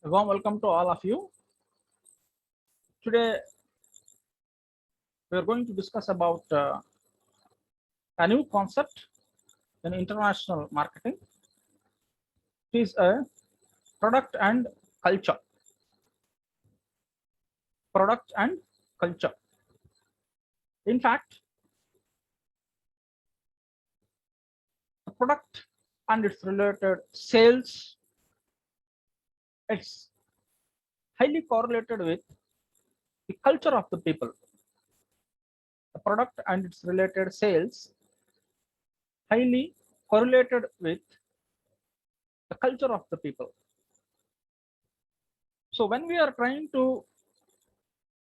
A warm welcome to all of you. Today we are going to discuss about a new concept in international marketing. It is a product and culture. Product and culture. In fact, the product and its related sales, it's highly correlated with the culture of the people. The product and its related sales highly correlated with the culture of the people. So when we are trying to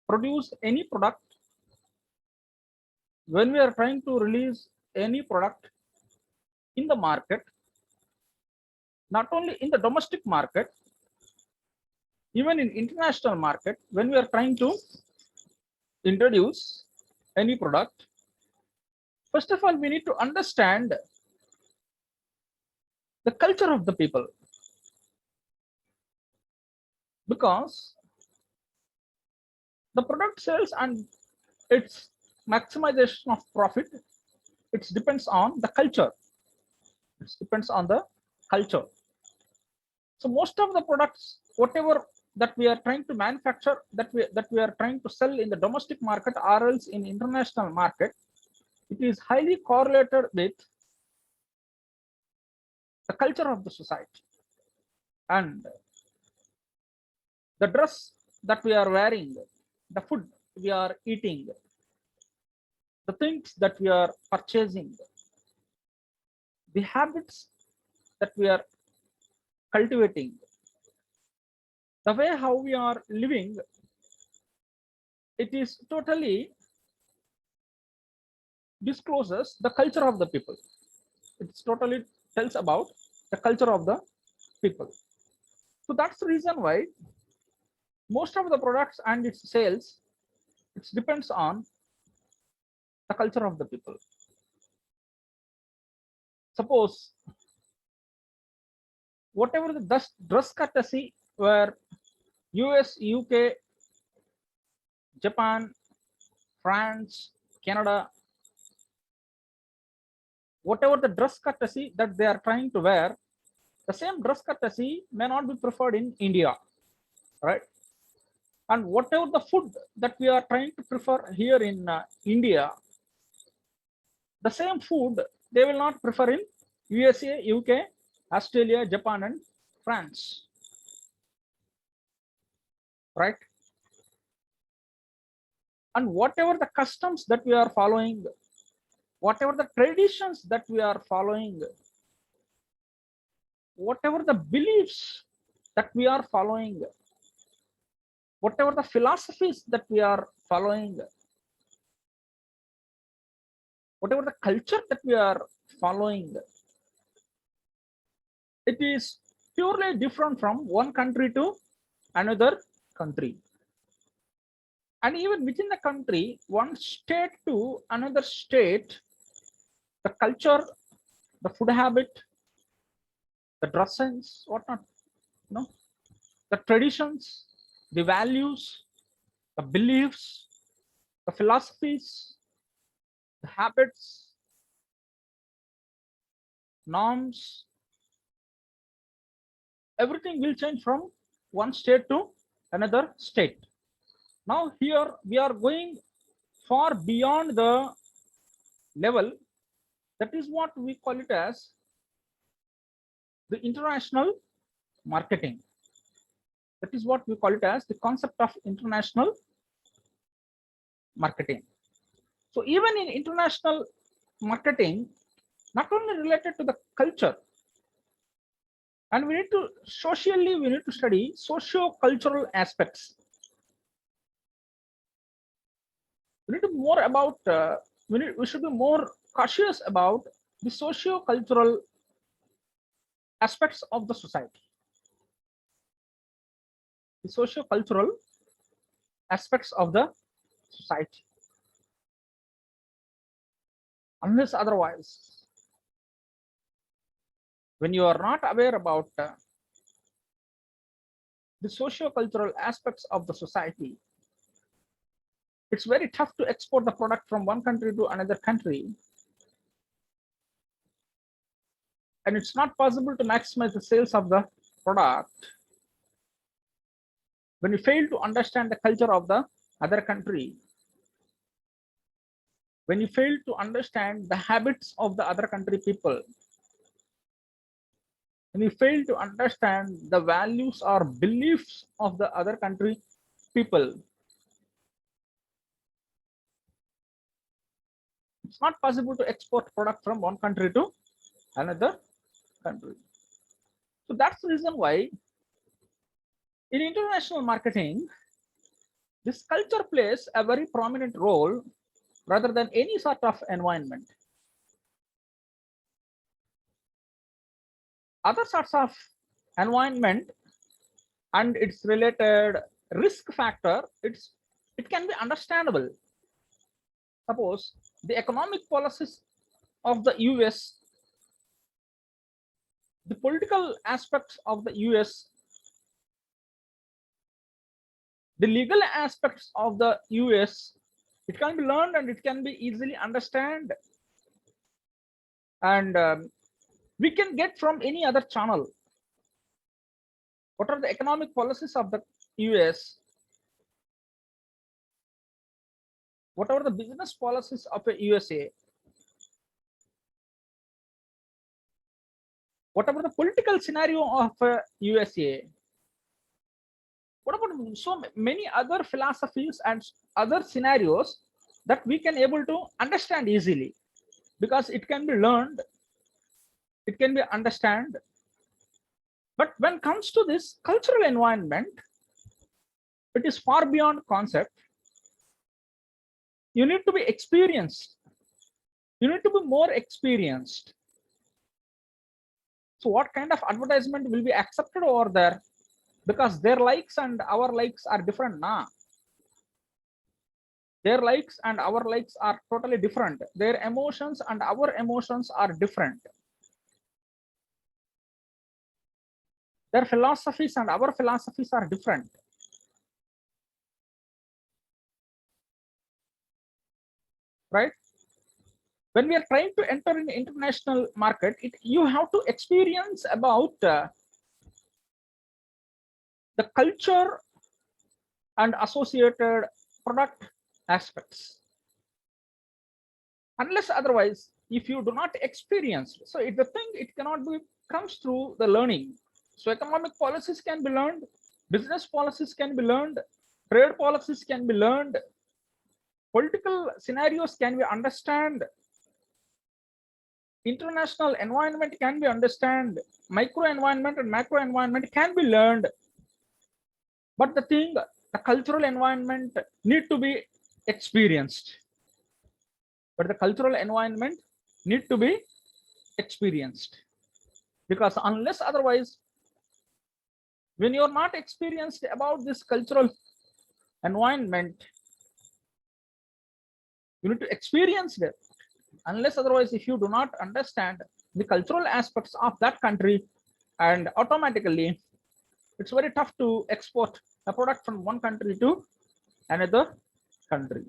produce any product, when we are trying to release any product in the market, not only in the domestic market, even in international market, when we are trying to introduce any product, first of all, we need to understand the culture of the people, because the product sales and its maximization of profit, it depends on the culture. It depends on the culture. So most of the products, whatever that we are trying to manufacture, that we are trying to sell in the domestic market or else in international market, it is highly correlated with the culture of the society. And the dress that we are wearing, the food we are eating, the things that we are purchasing, the habits that we are cultivating, the way how we are living, it is totally discloses the culture of the people. It totally tells about the culture of the people. So that's the reason why most of the products and its sales, it depends on the culture of the people. Suppose whatever the dress courtesy where US, UK, Japan, France, Canada, whatever the dress courtesy that they are trying to wear, the same dress courtesy may not be preferred in India, right? And whatever the food that we are trying to prefer here in India, the same food they will not prefer in USA, UK, Australia, Japan, and France, right? And whatever the customs that we are following, whatever the traditions that we are following, whatever the beliefs that we are following, whatever the philosophies that we are following, whatever the culture that we are following, it is purely different from one country to another country. And even within the country, one state to another state, the culture, the food habit, the dress sense, whatnot, the traditions, the values, the beliefs, the philosophies, the habits, norms, everything will change from one state to another state. Now here we are going far beyond the level. That is what we call it as the international marketing. That is what we call it as the concept of international marketing. So even in international marketing, not only related to the culture, and we need to study socio-cultural aspects. We need to more about we should be more cautious about the socio-cultural aspects of the society. The socio-cultural aspects of the society. Unless otherwise, when you are not aware about the socio-cultural aspects of the society. It's very tough to export the product from one country to another country. And it's not possible to maximize the sales of the product when you fail to understand the culture of the other country, when you fail to understand the habits of the other country people, when you fail to understand the values or beliefs of the other country people, it's not possible to export product from one country to another country. So that's the reason why in international marketing, this culture plays a very prominent role rather than any sort of environment. Other sorts of environment and its related risk factor, it can be understandable. Suppose the economic policies of the US, the political aspects of the US, the legal aspects of the US, it can be learned and it can be easily understand, and we can get from any other channel. What are the economic policies of the US? What are the business policies of the USA? What about the political scenario of USA? What about so many other philosophies and other scenarios that we can able to understand easily, because it can be learned, it can be understand. But when it comes to this cultural environment, it is far beyond concept. You need to be experienced. You need to be more experienced. So what kind of advertisement will be accepted over there? Because their likes and our likes are different now. Their likes and our likes are totally different. Their emotions and our emotions are different. Their philosophies and our philosophies are different. Right? When we are trying to enter in the international market, you have to experience about the culture and associated product aspects. Unless otherwise, if you do not experience, so the thing, it cannot be comes through the learning. So economic policies can be learned, business policies can be learned, trade policies can be learned, political scenarios can be understand, international environment can be understand, micro environment and macro environment can be learned. But the thing, the cultural environment need to be experienced. But the cultural environment need to be experienced, because unless otherwise, when you're not experienced about this cultural environment, you need to experience it. Unless otherwise, if you do not understand the cultural aspects of that country, and automatically it's very tough to export a product from one country to another country.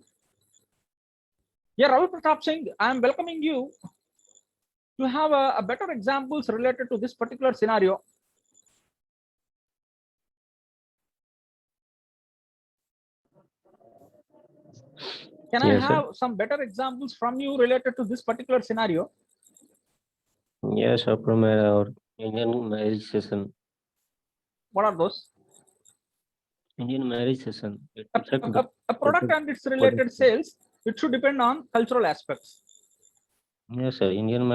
Yeah, Ravi Pratap Singh, I am welcoming you to have a better examples related to this particular scenario. Can I have some better examples from you related to this particular scenario? Yes, from our Indian marriage session. What are those? Indian marriage session. A product and its related sales, it should depend on cultural aspects. Yes, sir. Indian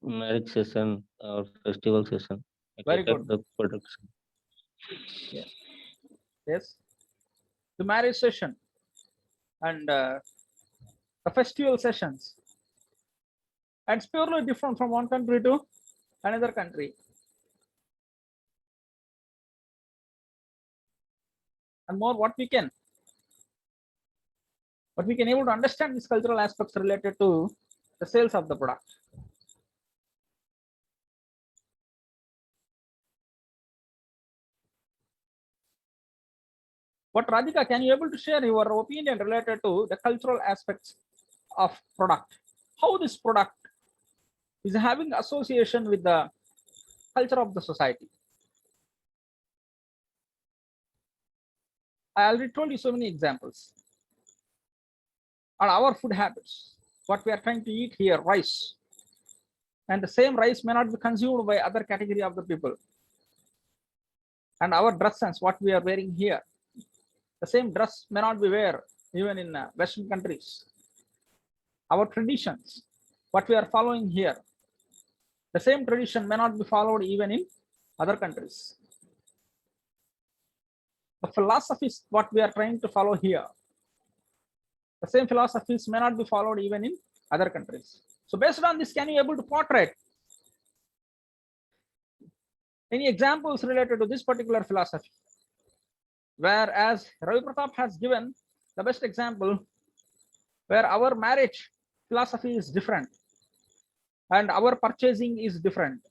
marriage session or festival session. Very good. The production. Yes. Yes. The marriage session and the festival sessions. And it's purely different from one country to another country. And more what we can able to understand these cultural aspects related to the sales of the product. What Radhika, can you able to share your opinion related to the cultural aspects of product? How this product is having association with the culture of the society? I already told you so many examples. On our food habits, what we are trying to eat here, rice, and the same rice may not be consumed by other category of the people. And our dress sense, what we are wearing here, the same dress may not be wear even in Western countries. Our traditions, what we are following here, the same tradition may not be followed even in other countries. The philosophies, what we are trying to follow here, the same philosophies may not be followed even in other countries. So based on this, can you able to portray any examples related to this particular philosophy? Whereas Ravi Pratap has given the best example where our marriage philosophy is different and our purchasing is different.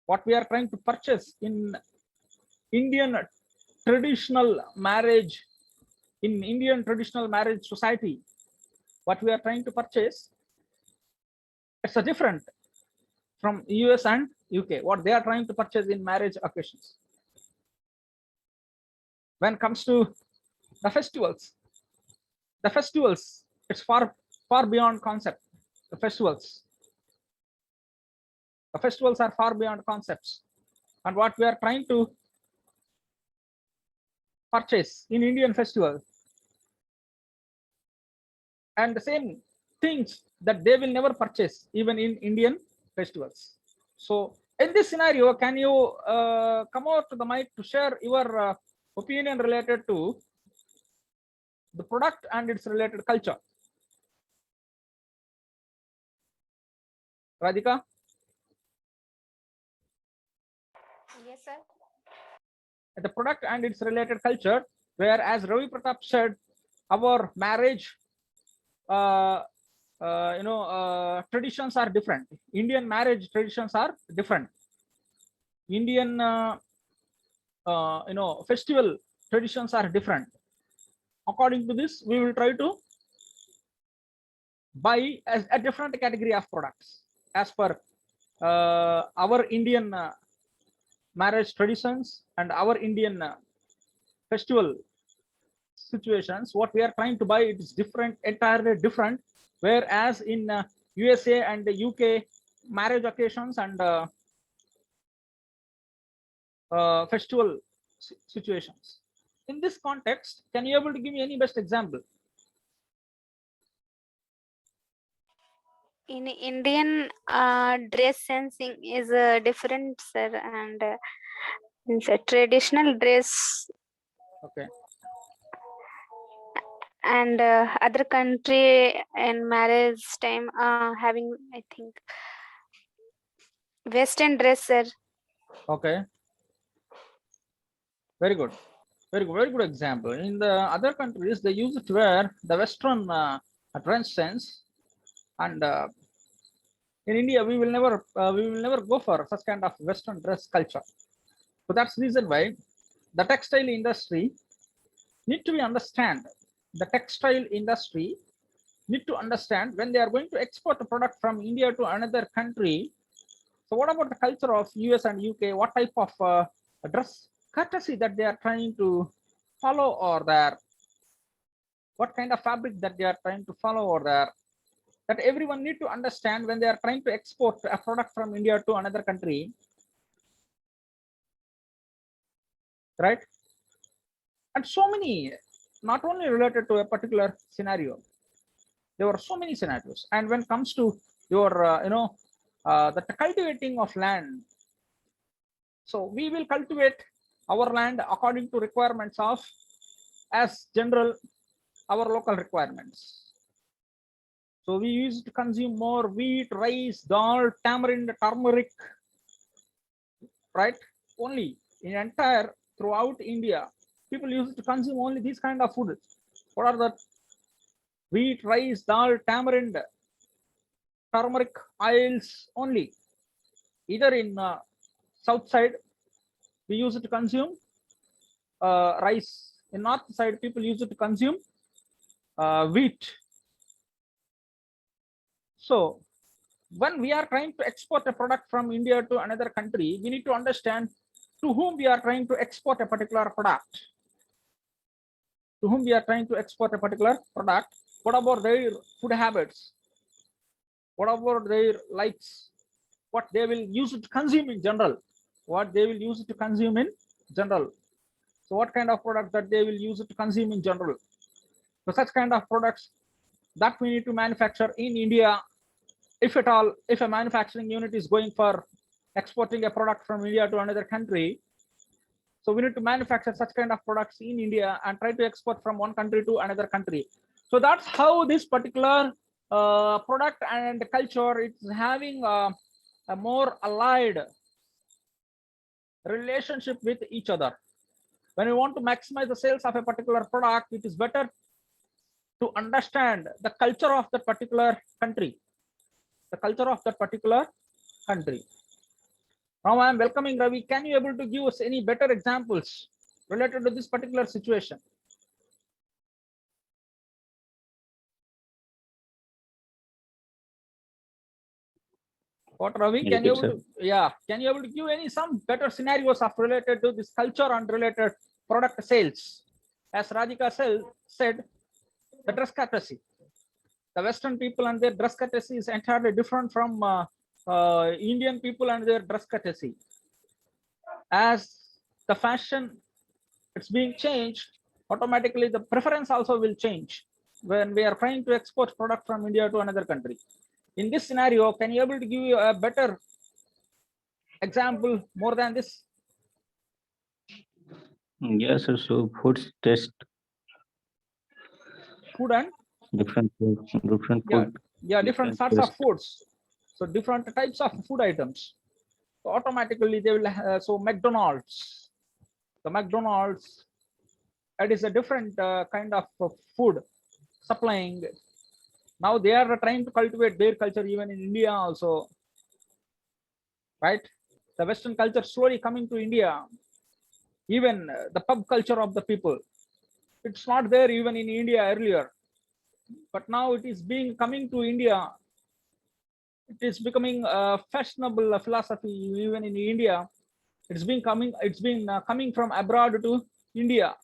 What we are trying to purchase in Indian traditional marriage, in Indian traditional marriage society, what we are trying to purchase, it's a different from US and UK, what they are trying to purchase in marriage occasions. When it comes to the festivals, it's far beyond concept. The festivals are far beyond concepts, and what we are trying to purchase in Indian festival, and the same things that they will never purchase even in Indian festivals. So in this scenario, can you come out to the mic to share your opinion related to the product and its related culture? Radhika? Yes, sir. The product and its related culture, where as Ravi Pratap said, our marriage traditions are different. Indian marriage traditions are different. Indian festival traditions are different. According to this, we will try to buy a different category of products as per our Indian marriage traditions and our Indian festival situations. What we are trying to buy, it is different, entirely different. Whereas in USA and the UK marriage occasions and festival situations. In this context, can you able to give me any best example? In Indian dress sensing is different, sir, and it's a traditional dress. Okay. And other country in marriage time having, I think, Western dress, sir. Okay. Very good. Very good example. In the other countries, they use it wear the Western dress sense, and in India, we will never go for such kind of Western dress culture. So that's the reason why the textile industry need to be understand. The textile industry need to understand when they are going to export a product from India to another country. So what about the culture of US and UK? What type of dress courtesy that they are trying to follow, or there? What kind of fabric that they are trying to follow, or there? That everyone need to understand when they are trying to export a product from India to another country, right? And so many, not only related to a particular scenario, there were so many scenarios. And when it comes to your the cultivating of land, so we will cultivate our land according to requirements of, as general, our local requirements. So we used to consume more wheat, rice, dal, tamarind, turmeric, right? Only in entire throughout India, people used to consume only these kind of food. What are the wheat, rice, dal, tamarind, turmeric oils only? Either in south side, we used to consume rice. In north side, people used to consume wheat. So when we are trying to export a product from India to another country, we need to understand to whom we are trying to export a particular product. To whom we are trying to export a particular product. What about their food habits? What about their likes? What they will use to consume in general? What they will use to consume in general? So what kind of product that they will use to consume in general? So such kind of products that we need to manufacture in India, if at all, if a manufacturing unit is going for exporting a product from India to another country, so we need to manufacture such kind of products in India and try to export from one country to another country. So that's how this particular product and culture is having a more allied relationship with each other. When we want to maximize the sales of a particular product, it is better to understand the culture of that particular country. The culture of that particular country. Now I am welcoming Ravi. Can you able to give us any better examples related to this particular situation? What Ravi? Can you Repeat, able to, can you able to give any some better scenarios of related to this culture and related product sales? As Radhika said, the dress courtesy. The Western people and their dress courtesy is entirely different from Indian people and their dress courtesy. As the fashion it's being changed, automatically the preference also will change when we are trying to export product from India to another country. In this scenario, can you able to give you a better example more than this? Yes, sir. So foods taste Food and different food, different yeah, food, different sorts taste. of foods. So different types of food items. So automatically they will so McDonald's, the McDonald's, it is a different kind of food supplying. Now they are trying to cultivate their culture even in India also, right? The Western culture slowly coming to India. Even the pub culture of the people, it's not there even in India earlier, but now it is being coming to India. It is becoming a fashionable philosophy even in India. It's been coming from abroad to India.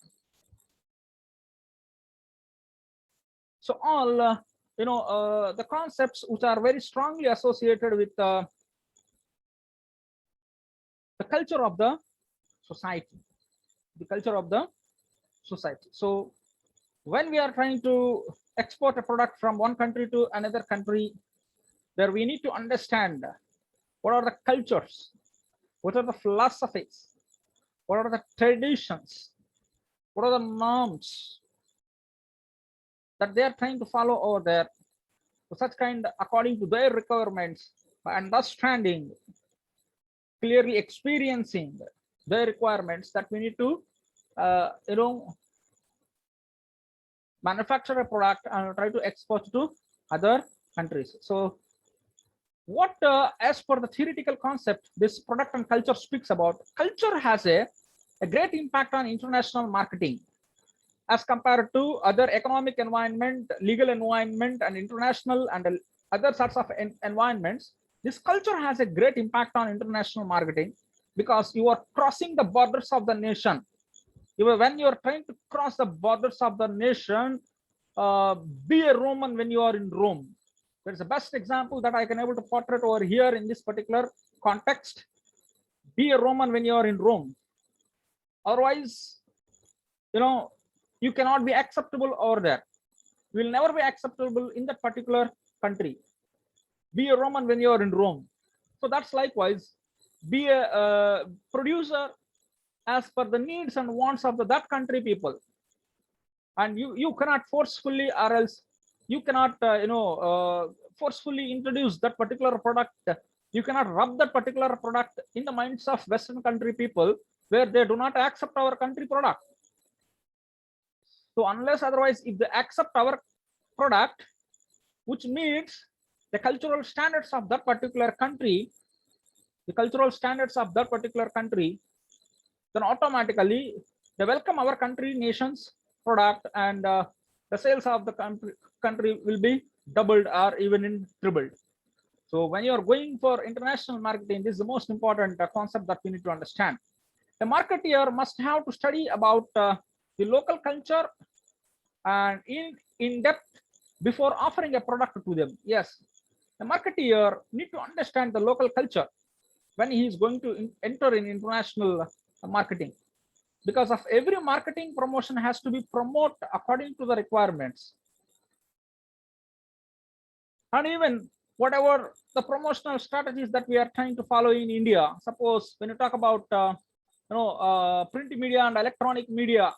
So all the concepts which are very strongly associated with the culture of the society, the culture of the society. So when we are trying to export a product from one country to another country, there we need to understand what are the cultures, what are the philosophies, what are the traditions, what are the norms that they are trying to follow over there. So such kind, according to their requirements, by understanding, clearly experiencing their requirements, that we need to manufacture a product and try to export to other countries. So what as per the theoretical concept this product and culture speaks about, culture has a great impact on international marketing as compared to other economic environment, legal environment, and international and other sorts of environments. This culture has a great impact on international marketing because you are crossing the borders of the nation. When you are trying to cross the borders of the nation, be a Roman when you are in Rome. There's the best example that I can able to portray over here in this particular context. Be a Roman when you are in Rome. Otherwise, you cannot be acceptable over there. You will never be acceptable in that particular country. Be a Roman when you are in Rome. So that's likewise. Be a producer as per the needs and wants of that country people. And you cannot forcefully, or else you cannot forcefully introduce that particular product. You cannot rub that particular product in the minds of Western country people where they do not accept our country product. So unless otherwise, if they accept our product, which meets the cultural standards of that particular country, then automatically They welcome our country, nation's product, and the sales of the country will be doubled or even in tripled. So when you are going for international marketing, this is the most important concept that we need to understand. The marketer must have to study about the local culture and in depth before offering a product to them. Yes, the marketer need to understand the local culture when he is going to enter in international marketing, because of every marketing promotion has to be promoted according to the requirements. And even whatever the promotional strategies that we are trying to follow in India, suppose when you talk about print media and electronic media,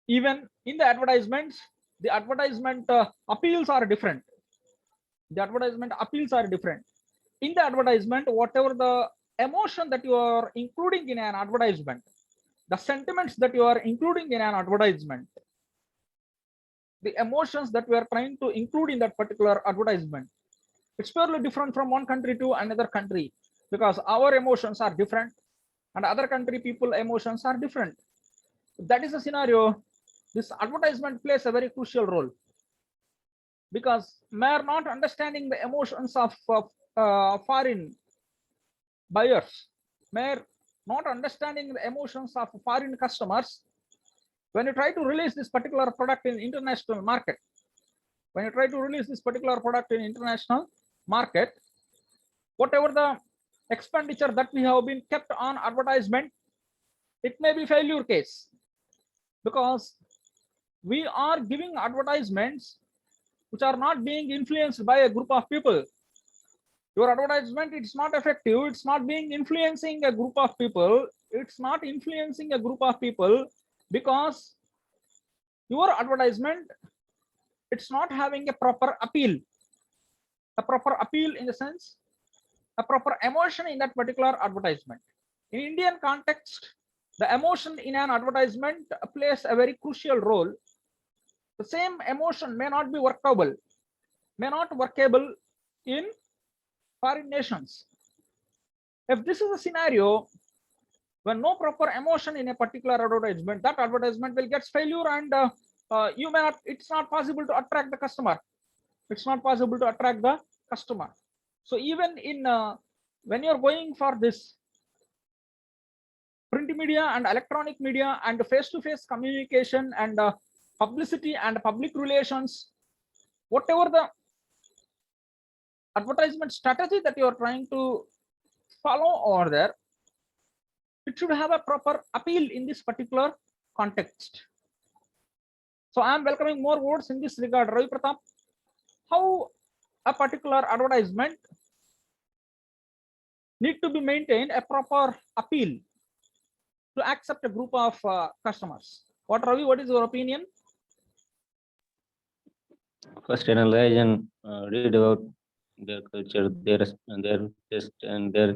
even in the advertisements, the advertisement appeals are different. In the advertisement, whatever the emotion that you are including in an advertisement, the sentiments that you are including in an advertisement, the emotions that we are trying to include in that particular advertisement, it's fairly different from one country to another country, because our emotions are different and other country people emotions are different. That is a scenario. This advertisement plays a very crucial role, because mere not understanding the emotions of foreign buyers, mere not understanding the emotions of foreign customers, when you try to release this particular product in international market, whatever the expenditure that we have been kept on advertisement, it may be failure case, because we are giving advertisements which are not being influenced by a group of people. Your advertisement, it's not effective, it's not being influencing a group of people, because your advertisement, it's not having a proper appeal in the sense, a proper emotion in that particular advertisement. In Indian context, the emotion in an advertisement plays a very crucial role. The same emotion may not be workable in foreign nations. If this is a scenario, when no proper emotion in a particular advertisement, that advertisement will get failure, and you may not, it's not possible to attract the customer. So even in when you're going for this print media and electronic media and face-to-face communication and publicity and public relations, whatever the advertisement strategy that you are trying to follow over there, it should have a proper appeal in this particular context. So I am welcoming more words in this regard. Ravi Pratap, how a particular advertisement need to be maintained a proper appeal to accept a group of customers. Ravi, what is your opinion? First, analyze and read about their culture, their taste, and their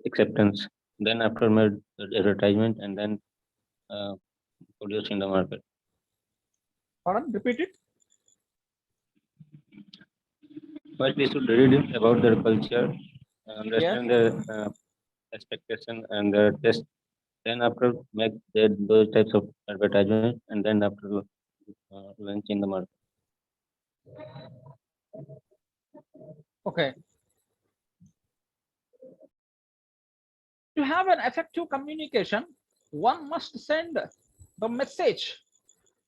acceptance. Then, after made the advertisement, and then produced in the market. Pardon, repeat it. First, we should read about their culture, understand their expectation and their taste. Then, after make those types of advertisement, and then after launch in the market. Okay. To have an effective communication, one must send the message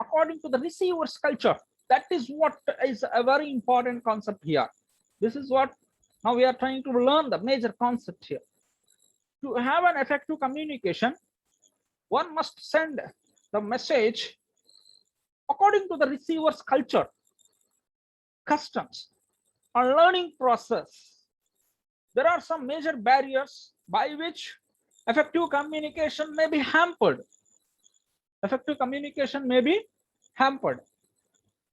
according to the receiver's culture. That is what is a very important concept here. This is what now we are trying to learn, the major concept here. To have an effective communication, one must send the message according to the receiver's culture, customs, or learning process. There are some major barriers by which effective communication may be hampered.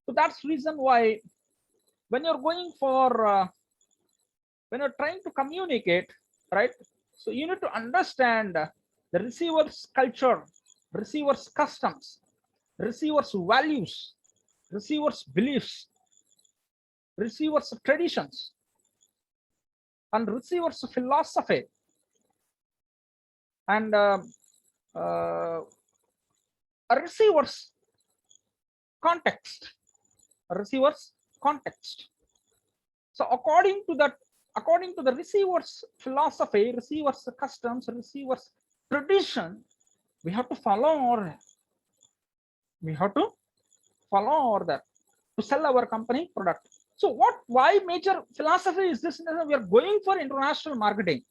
So that's reason why when you're going for, when you're trying to communicate, right? So you need to understand the receiver's culture, receiver's customs, receiver's values, receiver's beliefs, receiver's traditions. and receiver's philosophy, and a receiver's context. A receiver's context. So according to the receiver's philosophy, receiver's customs, receiver's tradition, we have to follow order. We have to follow order to sell our company product. So why major philosophy is this? We are going for international marketing.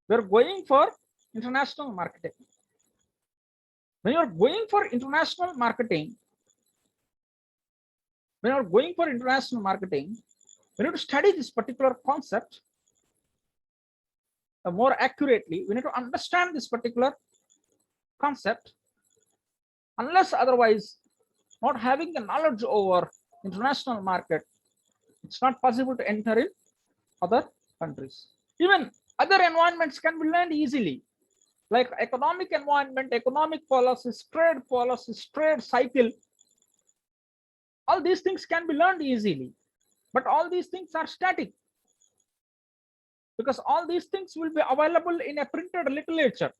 We are going for international marketing. When you are going for international marketing, we need to study this particular concept more accurately. We need to understand this particular concept. Unless otherwise, not having the knowledge over international market, it's not possible to enter in other countries. Even other environments can be learned easily, like economic environment, economic policies, trade cycle. All these things can be learned easily, but all these things are static, because all these things will be available in a printed literature.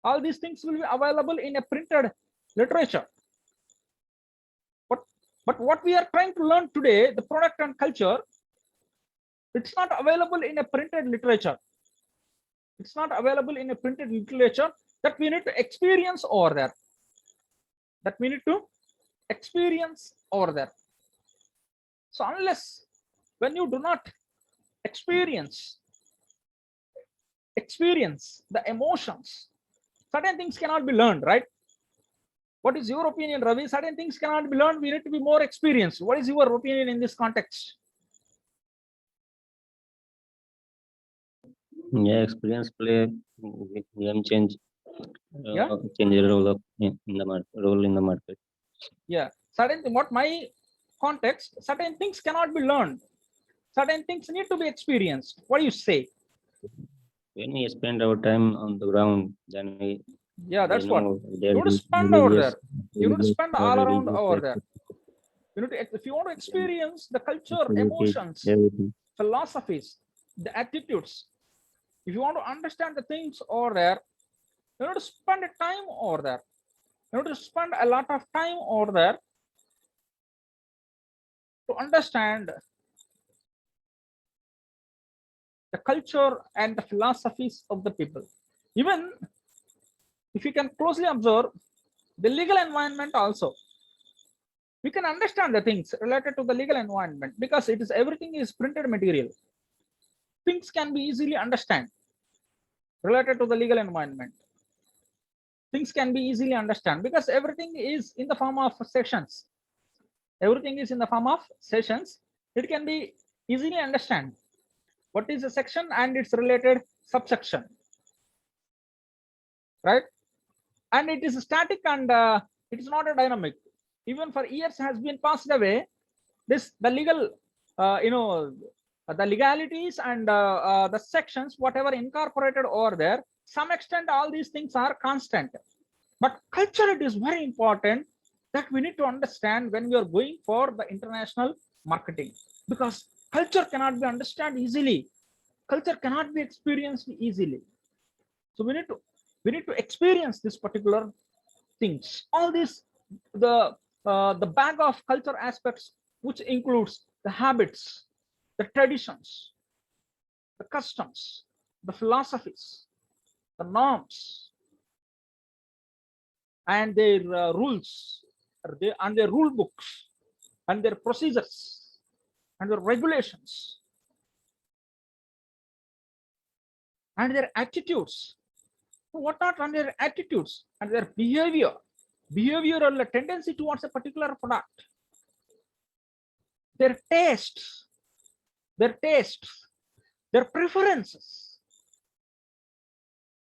All these things will be available in a printed literature. But what we are trying to learn today, the product and culture, it's not available in a printed literature. It's not available in a printed literature that we need to experience over there. So unless when you do not experience the emotions, certain things cannot be learned, right? What is your opinion, Ravi? Certain things cannot be learned. We need to be more experienced. What is your opinion in this context? Yeah, experience play game change. Yeah. Change the role in the market. Yeah. What my context? Certain things cannot be learned. Certain things need to be experienced. What do you say? When we spend our time on the ground, then we that's what there you need to is spend over there. You need to religious spend or all around religious over there. You need to, if you want to experience the culture, emotions, everything. philosophies, the attitudes, if you want to understand the things over there, you need to spend a time over there. You need to spend a lot of time over there to understand the culture and the philosophies of the people. Even if you can closely observe the legal environment also, we can understand the things related to the legal environment, because it is everything is printed material. Things can be easily understand related to the legal environment. Things can be easily understand because everything is in the form of sessions. Everything is in the form of sessions. It can be easily understand what is a section and its related subsection, right? And it is static and it is not a dynamic. Even for years has been passed away. The legal, the legalities and the sections, whatever incorporated over there, some extent all these things are constant. But culture, it is very important that we need to understand when we are going for the international marketing, because culture cannot be understood easily. Culture cannot be experienced easily. So we need to experience this particular things. All these, the bag of culture aspects, which includes the habits, the traditions, the customs, the philosophies, the norms, and their rules, and their rule books, and their procedures, and their regulations, and their attitudes. What not on their attitudes and their behavioral tendency towards a particular product, their tastes, their preferences,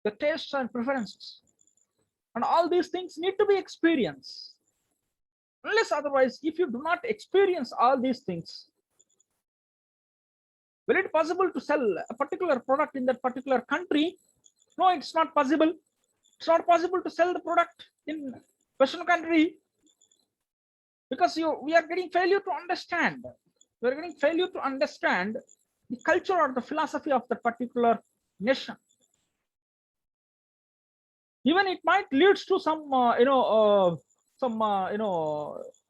the tastes and preferences, and all these things need to be experienced. Unless otherwise, if you do not experience all these things, will it possible to sell a particular product in that particular country? No, it's not possible. It's not possible to sell the product in Western country, because we are getting failure to understand. We are getting failure to understand the culture or the philosophy of the particular nation. Even it might leads to some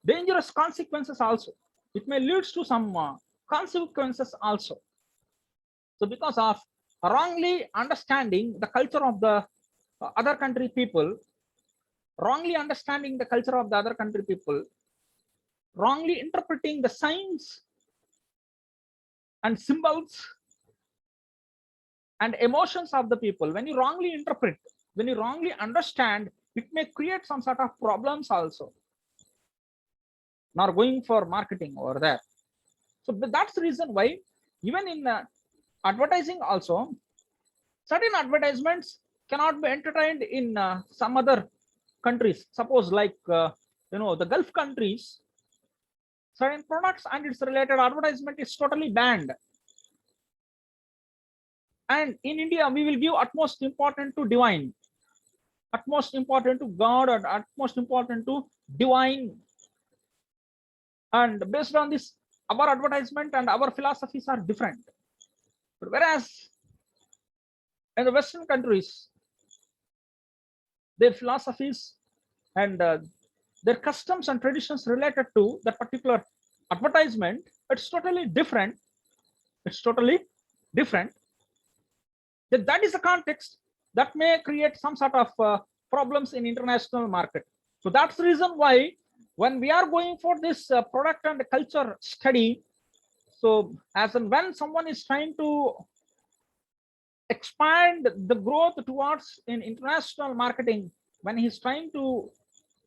dangerous consequences also. It may leads to some consequences also. So because of wrongly understanding the culture of the other country people, wrongly understanding the culture of the other country people, wrongly interpreting the signs and symbols and emotions of the people, when you wrongly interpret, when you wrongly understand, it may create some sort of problems also. Not going for marketing over there. So that's the reason why even in advertising also, certain advertisements cannot be entertained in some other countries. Suppose like the Gulf countries, certain products and its related advertisement is totally banned. And in India, we will give utmost importance to divine, utmost important to God, and utmost important to divine. And based on this, our advertisement and our philosophies are different. But whereas in the Western countries, their philosophies and their customs and traditions related to that particular advertisement, it's totally different. It's totally different. That is the context that may create some sort of problems in international market. So that's the reason why when we are going for this product and culture study, so as and when someone is trying to expand the growth towards in international marketing, when he's trying to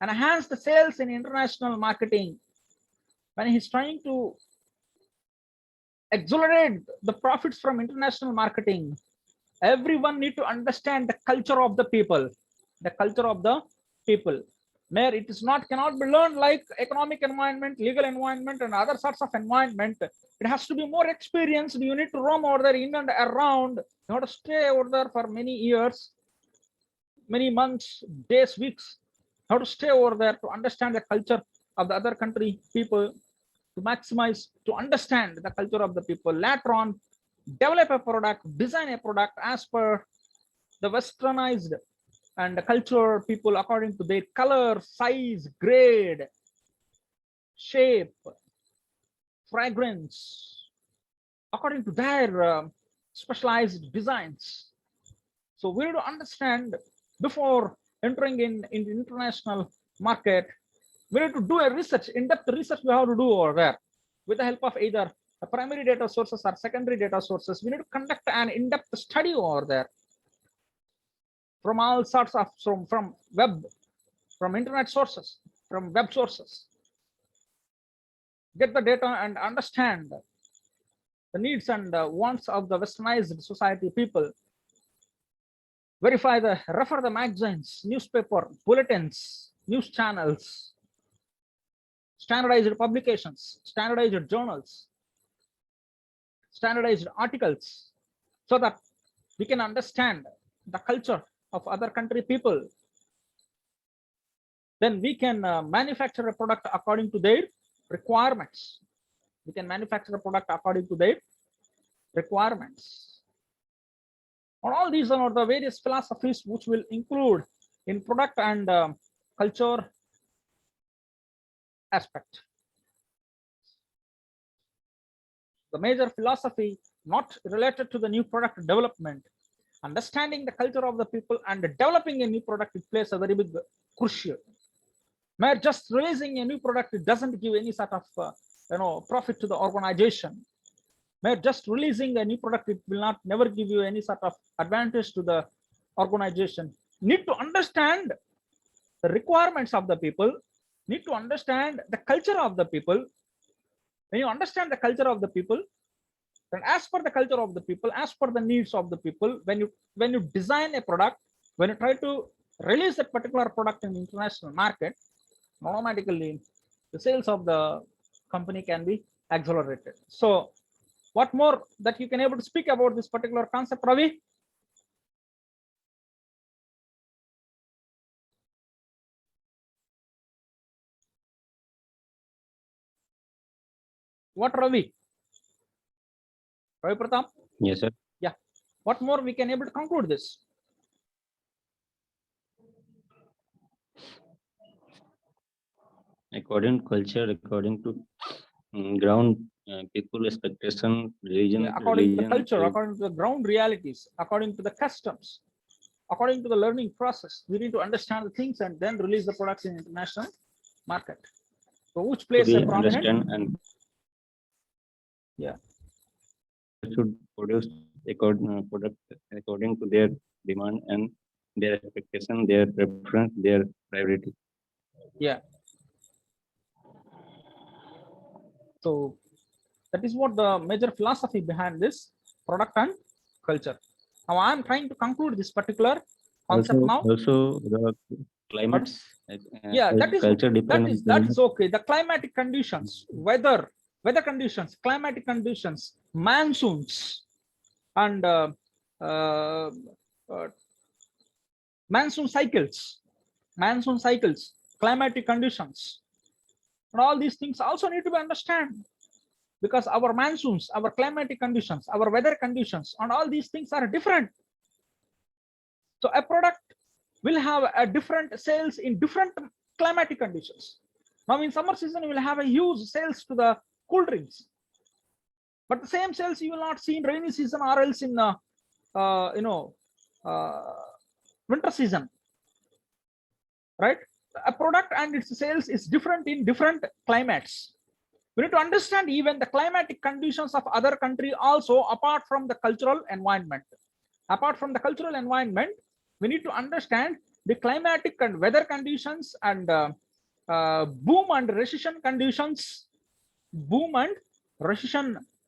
enhance the sales in international marketing, when he's trying to accelerate the profits from international marketing, everyone need to understand the culture of the people, the culture of the people. Where it is not cannot be learned like economic environment, legal environment, and other sorts of environment. It has to be more experienced. You need to roam over there in and around. You have to stay over there for many years, many months, days, weeks. You have to stay over there to understand the culture of the other country people, to maximize, to understand the culture of the people. Later on, develop a product, design a product as per the westernized and the culture people according to their color, size, grade, shape, fragrance, according to their specialized designs. So we need to understand before entering in the international market. We need to do a research, in-depth research we have to do over there with the help of either the primary data sources or secondary data sources. We need to conduct an in-depth study over there from all sorts of from web, from internet sources, from web sources. Get the data and understand the needs and wants of the westernized society people. Refer the magazines, newspaper, bulletins, news channels, standardized publications, standardized journals, standardized articles, so that we can understand the culture of other country people. Then we can manufacture a product according to their requirements. We can manufacture a product according to their requirements. And all these are the various philosophies which will include in product and culture aspect. The major philosophy not related to the new product development, understanding the culture of the people and developing a new product, it plays a very big crucial. Mere just releasing a new product, it doesn't give any sort of profit to the organization. Mere just releasing a new product, it will not never give you any sort of advantage to the organization. Need to understand the requirements of the people, need to understand the culture of the people. When you understand the culture of the people, then as per the culture of the people, as per the needs of the people, when you design a product, when you try to release that particular product in the international market, automatically the sales of the company can be accelerated. So what more that you can able to speak about this particular concept, Ravi? What, Ravi? Ravi Pratap? Yes, sir. Yeah. What more we can able to conclude this? According to culture, according to ground, people expectation, religion, Yeah, according to the culture, trade. according to the ground realities, according to the customs, according to the learning process, we need to understand the things and then release the products in international market. So which plays we a prominent? understand and Yeah. should produce product according to their demand and their expectation, their preference, their priority. Yeah. So that is what the major philosophy behind this product and culture. Now I am trying to conclude this particular concept now. Also the climates, Yeah, that is culture dependent. okay. The climatic conditions, weather conditions, climatic conditions, monsoons, and uh, monsoon cycles, climatic conditions, and all these things also need to be understood, because our monsoons, our climatic conditions, our weather conditions, and all these things are different. So a product will have a different sales in different climatic conditions. Now in summer season, you will have a huge sales to the cool drinks, but the same sales you will not see in rainy season or else in winter season, right? A product and its sales is different in different climates. We need to understand even the climatic conditions of other country also, apart from the cultural environment. Apart from the cultural environment, we need to understand the climatic and weather conditions and boom and recession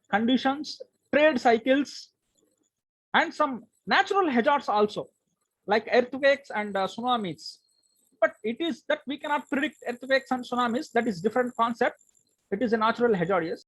conditions, trade cycles, and some natural hazards also, like earthquakes and tsunamis. But it is that we cannot predict earthquakes and tsunamis. That is different concept. It is a natural hazard, yes.